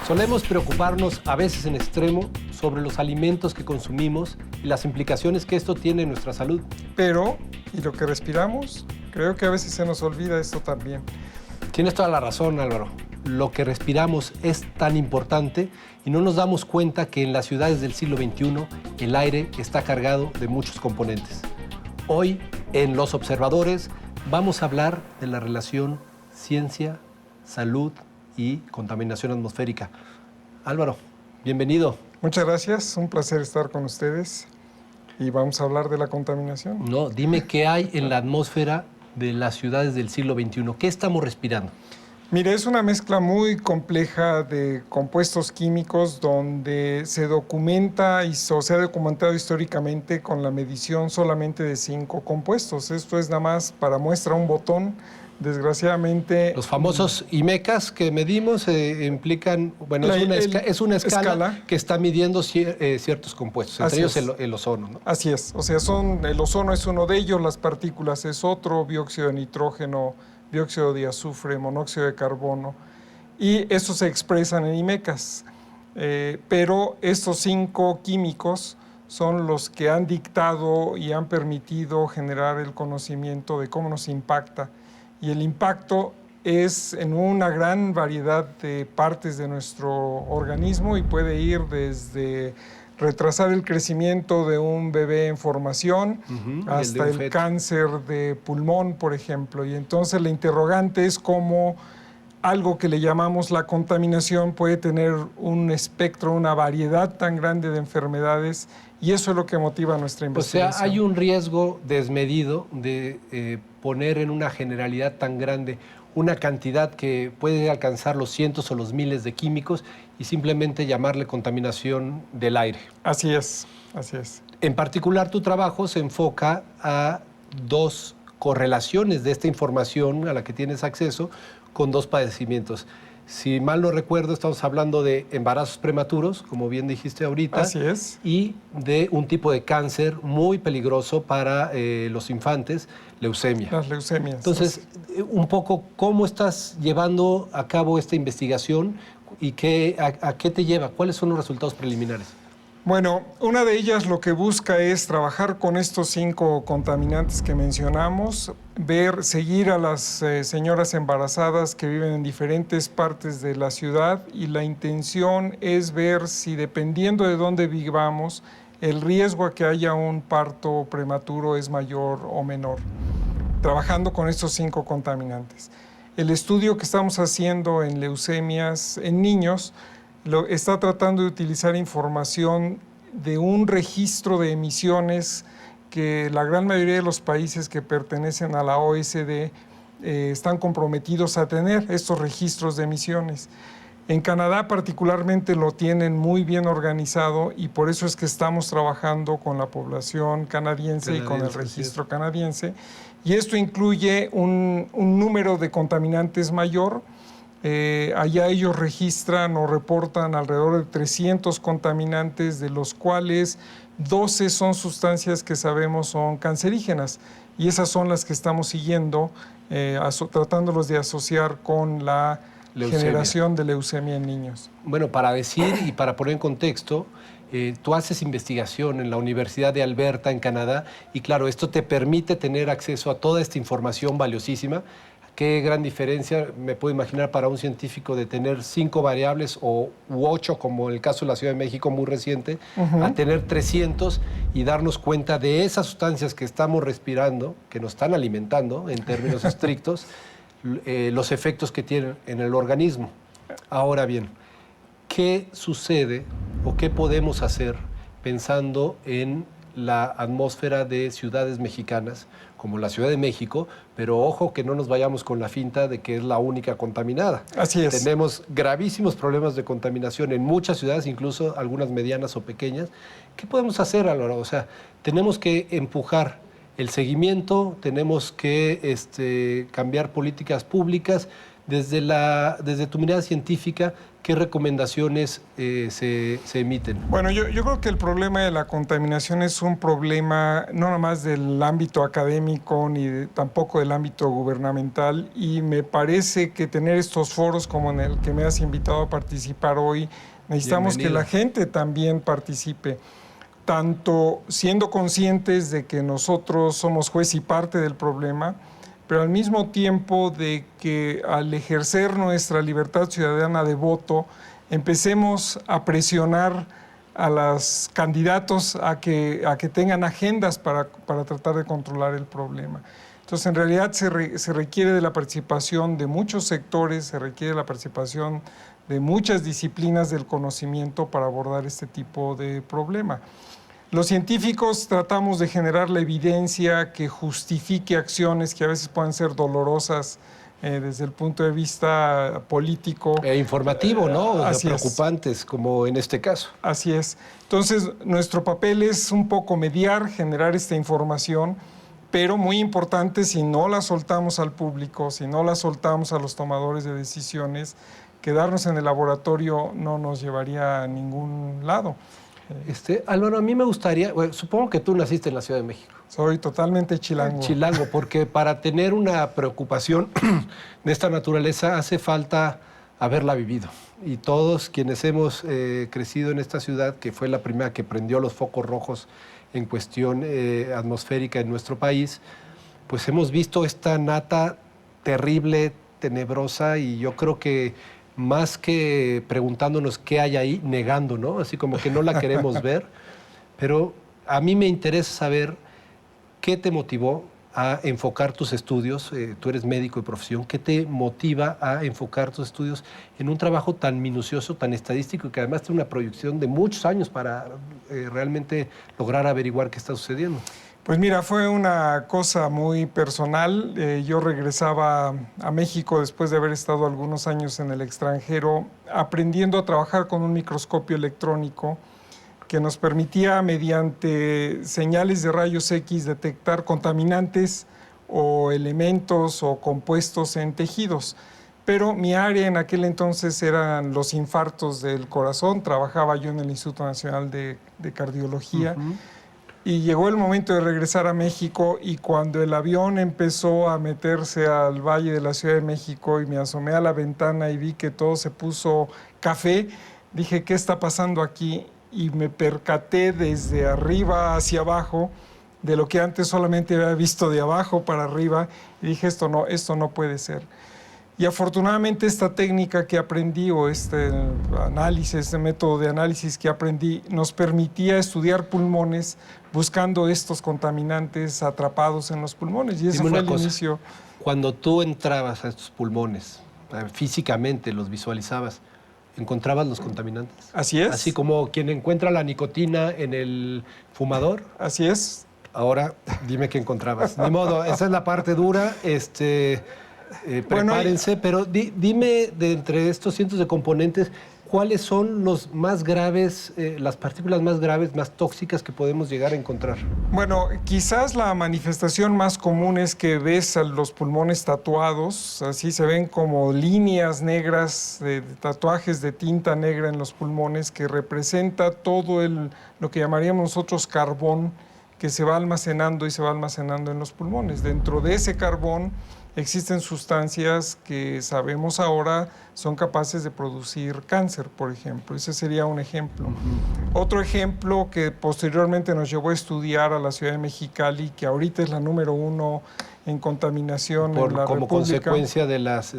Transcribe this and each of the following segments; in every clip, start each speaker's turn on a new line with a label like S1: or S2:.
S1: Solemos preocuparnos, a veces en extremo, sobre los alimentos que consumimos y las implicaciones que esto tiene en nuestra salud.
S2: Pero, ¿y lo que respiramos? Creo que a veces se nos olvida esto también.
S1: Tienes toda la razón, Álvaro. Lo que respiramos es tan importante y no nos damos cuenta que en las ciudades del siglo XXI el aire está cargado de muchos componentes. Hoy, en Los Observadores, vamos a hablar de la relación ciencia, salud y contaminación atmosférica. Álvaro, bienvenido.
S2: Muchas gracias, un placer estar con ustedes y vamos a hablar de la contaminación.
S1: No, dime qué hay en la atmósfera de las ciudades del siglo XXI. ¿Qué estamos respirando?
S2: Mire, es una mezcla muy compleja de compuestos químicos donde se documenta y se ha documentado históricamente con la medición solamente de 5 compuestos. Esto es nada más para muestra un botón. Desgraciadamente...
S1: Los famosos IMECAS que medimos implican, bueno, es una escala que está midiendo ciertos compuestos, entre ellos el ozono, ¿no?
S2: Así es, o sea, el ozono es uno de ellos, las partículas es otro, dióxido de nitrógeno, dióxido de azufre, monóxido de carbono, y estos se expresan en IMECAS. Pero estos 5 químicos son los que han dictado y han permitido generar el conocimiento de cómo nos impacta. Y el impacto es en una gran variedad de partes de nuestro organismo y puede ir desde retrasar el crecimiento de un bebé en formación hasta el cáncer de pulmón, por ejemplo. Y entonces la interrogante es cómo algo que le llamamos la contaminación puede tener un espectro, una variedad tan grande de enfermedades, y eso es lo que motiva nuestra investigación.
S1: O sea, hay un riesgo desmedido de poner en una generalidad tan grande una cantidad que puede alcanzar los cientos o los miles de químicos y simplemente llamarle contaminación del aire.
S2: Así es, así es.
S1: En particular, tu trabajo se enfoca a 2 correlaciones de esta información a la que tienes acceso con 2 padecimientos. Si mal no recuerdo, estamos hablando de embarazos prematuros, como bien dijiste ahorita.
S2: Así es.
S1: Y de un tipo de cáncer muy peligroso para los infantes, leucemia.
S2: Las leucemias.
S1: Entonces, un poco, ¿cómo estás llevando a cabo esta investigación y a qué te lleva? ¿Cuáles son los resultados preliminares?
S2: Bueno, una de ellas lo que busca es trabajar con estos 5 contaminantes que mencionamos, seguir a las señoras embarazadas que viven en diferentes partes de la ciudad, y la intención es ver si, dependiendo de dónde vivamos, el riesgo a que haya un parto prematuro es mayor o menor, trabajando con estos 5 contaminantes. El estudio que estamos haciendo en leucemias en niños está tratando de utilizar información de un registro de emisiones que la gran mayoría de los países que pertenecen a la OECD están comprometidos a tener estos registros de emisiones. En Canadá particularmente lo tienen muy bien organizado, y por eso es que estamos trabajando con la población canadiense y con el registro canadiense. Y esto incluye un número de contaminantes mayor. Allá ellos registran o reportan alrededor de 300 contaminantes, de los cuales 12 son sustancias que sabemos son cancerígenas, y esas son las que estamos siguiendo, tratándolos de asociar con la generación de leucemia en niños.
S1: Bueno, para decir y para poner en contexto, tú haces investigación en la Universidad de Alberta, en Canadá, y claro, esto te permite tener acceso a toda esta información valiosísima. Qué gran diferencia, me puedo imaginar, para un científico de tener 5 variables u 8, como el caso de la Ciudad de México, muy reciente, a tener 300 y darnos cuenta de esas sustancias que estamos respirando, que nos están alimentando en términos estrictos, los efectos que tienen en el organismo. Ahora bien, ¿qué sucede o qué podemos hacer pensando en la atmósfera de ciudades mexicanas, como la Ciudad de México, pero ojo que no nos vayamos con la finta de que es la única contaminada?
S2: Así es.
S1: Tenemos gravísimos problemas de contaminación en muchas ciudades, incluso algunas medianas o pequeñas. ¿Qué podemos hacer, Álvaro? O sea, tenemos que empujar el seguimiento, tenemos que cambiar políticas públicas. Desde tu mirada científica, ¿qué recomendaciones se emiten?
S2: Bueno, yo creo que el problema de la contaminación es un problema no nada más del ámbito académico ni tampoco del ámbito gubernamental, y me parece que tener estos foros como en el que me has invitado a participar hoy, necesitamos que la gente también participe, tanto siendo conscientes de que nosotros somos juez y parte del problema, pero al mismo tiempo de que al ejercer nuestra libertad ciudadana de voto, empecemos a presionar a los candidatos a que tengan agendas para tratar de controlar el problema. Entonces, en realidad se requiere de la participación de muchos sectores, se requiere de la participación de muchas disciplinas del conocimiento para abordar este tipo de problema. Los científicos tratamos de generar la evidencia que justifique acciones que a veces pueden ser dolorosas desde el punto de vista político.
S1: E informativo, ¿no?
S2: Así
S1: preocupantes, como en este caso.
S2: Así es. Entonces, nuestro papel es un poco mediar, generar esta información, pero muy importante, si no la soltamos al público, si no la soltamos a los tomadores de decisiones, quedarnos en el laboratorio no nos llevaría a ningún lado.
S1: Álvaro, a mí me gustaría, bueno, supongo que tú naciste en la Ciudad de México.
S2: Soy totalmente chilango.
S1: Chilango, porque para tener una preocupación de esta naturaleza hace falta haberla vivido. Y todos quienes hemos crecido en esta ciudad, que fue la primera que prendió los focos rojos en cuestión atmosférica en nuestro país, pues hemos visto esta nata terrible, tenebrosa, y yo creo que más que preguntándonos qué hay ahí, negando, ¿no? Así como que no la queremos ver. Pero a mí me interesa saber qué te motivó a enfocar tus estudios. Tú eres médico de profesión. ¿Qué te motiva a enfocar tus estudios en un trabajo tan minucioso, tan estadístico, y que además tiene una proyección de muchos años para realmente lograr averiguar qué está sucediendo?
S2: Pues mira, fue una cosa muy personal. Yo regresaba a México después de haber estado algunos años en el extranjero, aprendiendo a trabajar con un microscopio electrónico que nos permitía, mediante señales de rayos X, detectar contaminantes o elementos o compuestos en tejidos. Pero mi área en aquel entonces eran los infartos del corazón. Trabajaba yo en el Instituto Nacional de Cardiología. Y llegó el momento de regresar a México, y cuando el avión empezó a meterse al Valle de la Ciudad de México y me asomé a la ventana y vi que todo se puso café, dije, ¿qué está pasando aquí? Y me percaté desde arriba hacia abajo de lo que antes solamente había visto de abajo para arriba, y dije, esto no puede ser. Y afortunadamente esta técnica que aprendí, o este método de análisis que aprendí, nos permitía estudiar pulmones buscando estos contaminantes atrapados en los pulmones. Y ese fue el inicio.
S1: Cuando tú entrabas a estos pulmones, físicamente los visualizabas, ¿encontrabas los contaminantes?
S2: Así es.
S1: Así como quien encuentra la nicotina en el fumador.
S2: Así es.
S1: Ahora, dime qué encontrabas. Ni modo, esa es la parte dura. Prepárense, pero dime, de entre estos cientos de componentes, ¿cuáles son los más graves, las partículas más graves, más tóxicas que podemos llegar a encontrar?
S2: Bueno, quizás la manifestación más común es que ves a los pulmones tatuados, así se ven como líneas negras, de tatuajes de tinta negra en los pulmones, que representa todo lo que llamaríamos nosotros carbón, que se va almacenando y se va almacenando en los pulmones. Dentro de ese carbón existen sustancias que sabemos ahora son capaces de producir cáncer, por ejemplo. Ese sería un ejemplo. Otro ejemplo que posteriormente nos llevó a estudiar a la ciudad de Mexicali, que ahorita es la número 1 en contaminación en la
S1: ¿Como
S2: República.
S1: consecuencia de las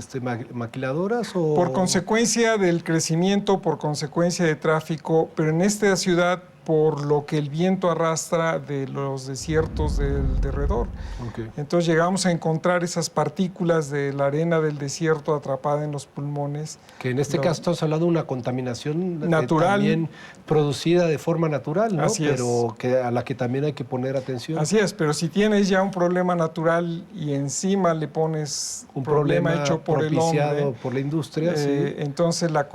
S1: maquiladoras? ¿O?
S2: Por consecuencia del crecimiento, por consecuencia de tráfico, pero en esta ciudad por lo que el viento arrastra de los desiertos del derredor.
S1: Okay.
S2: Entonces llegamos a encontrar esas partículas de la arena del desierto atrapada en los pulmones.
S1: Que en este caso estamos hablando de una contaminación
S2: natural,
S1: también producida de forma natural, ¿no?
S2: Así
S1: pero a la que también hay que poner atención.
S2: Así es, pero si tienes ya un problema natural y encima le pones
S1: un problema
S2: hecho por el hombre,
S1: por la industria, sí.
S2: Entonces la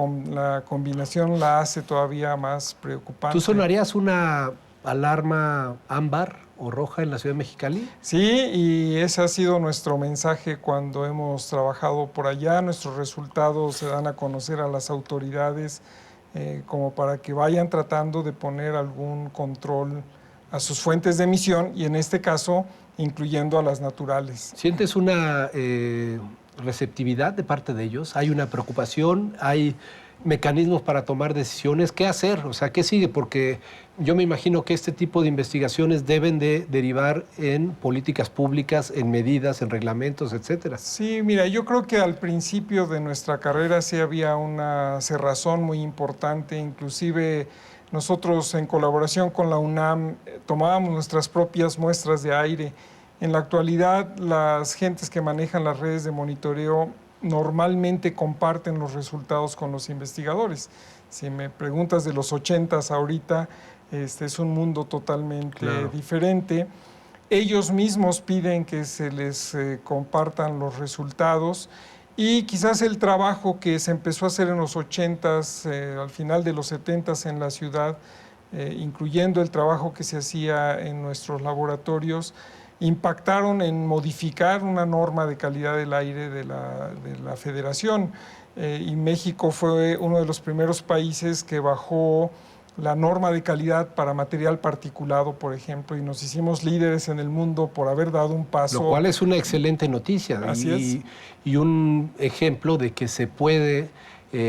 S2: combinación la hace todavía más preocupante.
S1: ¿Tú sonarías una alarma ámbar o roja en la ciudad de Mexicali.
S2: Sí, y ese ha sido nuestro mensaje cuando hemos trabajado por allá. Nuestros resultados se dan a conocer a las autoridades como para que vayan tratando de poner algún control a sus fuentes de emisión y en este caso incluyendo a las naturales.
S1: ¿Sientes una receptividad de parte de ellos? ¿Hay una preocupación? ¿Hay mecanismos para tomar decisiones? ¿Qué hacer? O sea, ¿qué sigue? Porque yo me imagino que este tipo de investigaciones deben de derivar en políticas públicas, en medidas, en reglamentos, etcétera.
S2: Sí, mira, yo creo que al principio de nuestra carrera sí había una cerrazón muy importante, inclusive nosotros en colaboración con la UNAM tomábamos nuestras propias muestras de aire. En la actualidad, las gentes que manejan las redes de monitoreo normalmente comparten los resultados con los investigadores. Si me preguntas de los 80s ahorita, es un mundo totalmente diferente. Ellos mismos piden que se les compartan los resultados y quizás el trabajo que se empezó a hacer en los 80s, al final de los 70s en la ciudad, incluyendo el trabajo que se hacía en nuestros laboratorios, impactaron en modificar una norma de calidad del aire de la Federación. Y México fue uno de los primeros países que bajó la norma de calidad para material particulado, por ejemplo, y nos hicimos líderes en el mundo por haber dado un paso.
S1: Lo cual es una excelente noticia.
S2: Así es.
S1: Y un ejemplo de que se puede,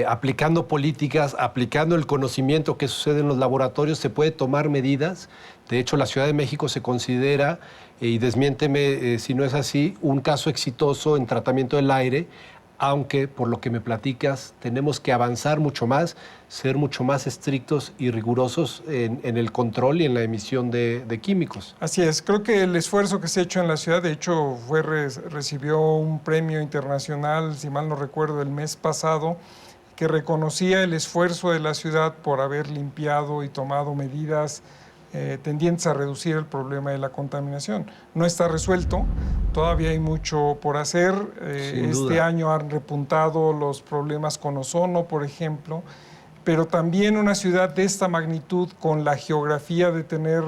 S1: aplicando políticas, aplicando el conocimiento que sucede en los laboratorios, se puede tomar medidas. De hecho, la Ciudad de México se considera, y desmiénteme si no es así, un caso exitoso en tratamiento del aire, aunque por lo que me platicas tenemos que avanzar mucho más, ser mucho más estrictos y rigurosos en el control y en la emisión de químicos.
S2: Así es, creo que el esfuerzo que se ha hecho en la ciudad, de hecho recibió un premio internacional, si mal no recuerdo, el mes pasado, que reconocía el esfuerzo de la ciudad por haber limpiado y tomado medidas tendientes a reducir el problema de la contaminación. No está resuelto, todavía hay mucho por hacer. Este año han repuntado los problemas con ozono, por ejemplo, pero también una ciudad de esta magnitud, con la geografía de tener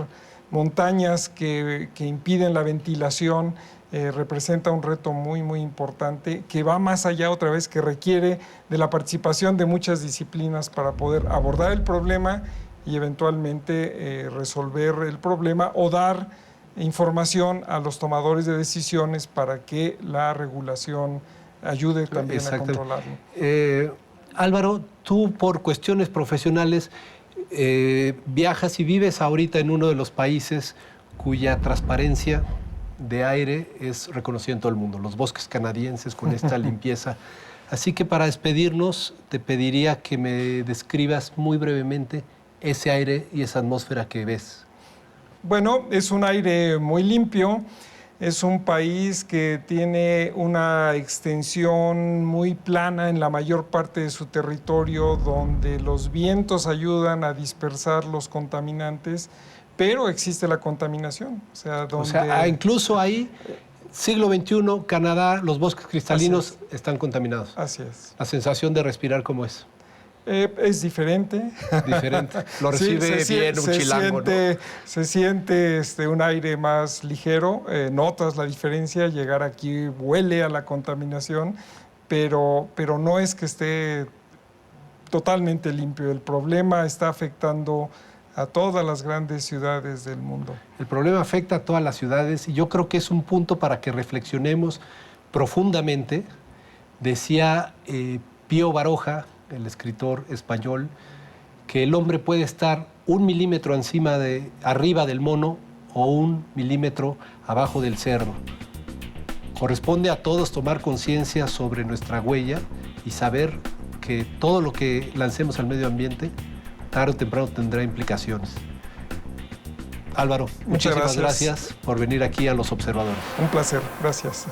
S2: montañas que impiden la ventilación, representa un reto muy, muy importante que va más allá otra vez, que requiere de la participación de muchas disciplinas para poder abordar el problema y eventualmente resolver el problema o dar información a los tomadores de decisiones para que la regulación ayude también a controlarlo.
S1: Álvaro, tú por cuestiones profesionales viajas y vives ahorita en uno de los países cuya transparencia de aire es reconocida en todo el mundo, los bosques canadienses con esta limpieza. Así que para despedirnos te pediría que me describas muy brevemente ese aire y esa atmósfera que ves.
S2: Bueno, es un aire muy limpio, es un país que tiene una extensión muy plana en la mayor parte de su territorio, donde los vientos ayudan a dispersar los contaminantes, pero existe la contaminación. O sea,
S1: incluso ahí, siglo XXI, Canadá, los bosques cristalinos están contaminados.
S2: Así es.
S1: La sensación de respirar, ¿cómo es?
S2: Es diferente.
S1: Diferente. Lo recibe bien un chilango, ¿no?
S2: Se siente un aire más ligero. Notas la diferencia. Llegar aquí huele a la contaminación, pero no es que esté totalmente limpio. El problema está afectando a todas las grandes ciudades del mundo.
S1: El problema afecta a todas las ciudades y yo creo que es un punto para que reflexionemos profundamente. Decía Pío Baroja, el escritor español, que el hombre puede estar 1 milímetro arriba del mono o 1 milímetro abajo del cerro. Corresponde a todos tomar conciencia sobre nuestra huella y saber que todo lo que lancemos al medio ambiente, tarde o temprano tendrá implicaciones. Álvaro, muchísimas gracias por venir aquí a Los Observadores.
S2: Un placer, gracias.